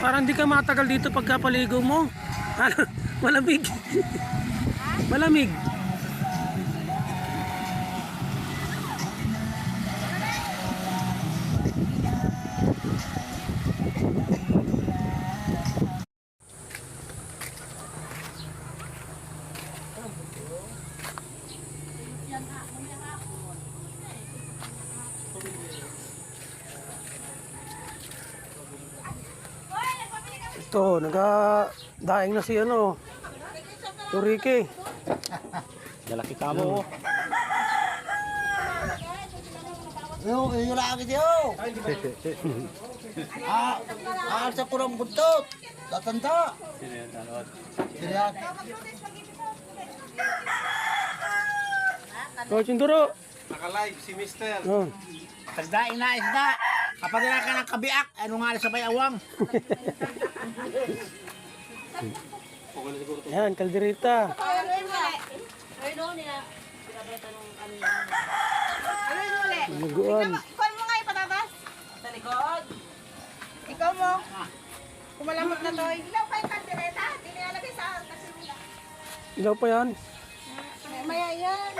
Parang di ka matagal dito pagkapaligo mo. Malamig. Malamig. Ito, nagadaing na si ano, Turiki. Lalaki ka mo. Yung lagi diyo. Sa kurang buntot. Tatanda. Sino yan? Oh, Cinduro. Naka-live si Mister. Oh. Isda, isda. Kapag nila ka ng kabiak, ano nga sa bayawang? Yan, kalderita. Luguan. Ikaw mo nga yung patatas. Sa likod. Ikaw mo. Kumalamot na to. Ilaw pa yung kandireta. Hindi nilalagay sa kasimula. Ilaw pa yan. Maya yan.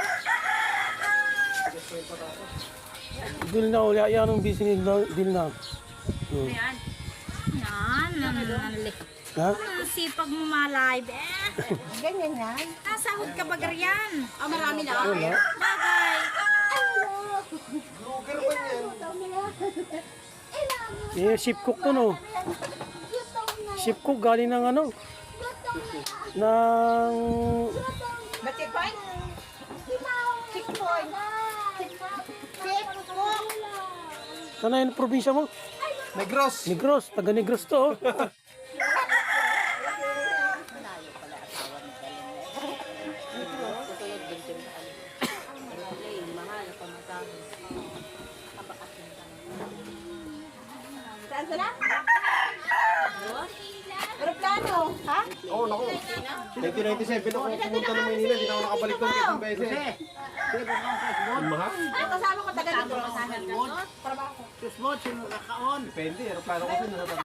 Dil na uli. Yan ang busy ni Dil na. Hmm. Yan. Nanalik. Ha? Ang sipag mo ma-live eh. Ganyan yan. Nasahod ka ba ganyan? Ah, marami na. Wala. Bagay. Eh, ship cook to no. Ship cook galing ng ano. Ng... Batikon? Tikon. Sana yung probinsya mo? Negros. Negros. Taga Negros to. Oh. Saan sila? Aeroplano, ha? Oo, naku. 1997 ako pumunta ng Maynila. Hindi na ako nakabalik doon isang beses. Mahal. Ah, kasama ko taga dito. Trabaho ko. Susbot, sino kakaon? Depende. Aeroplano kasi nasa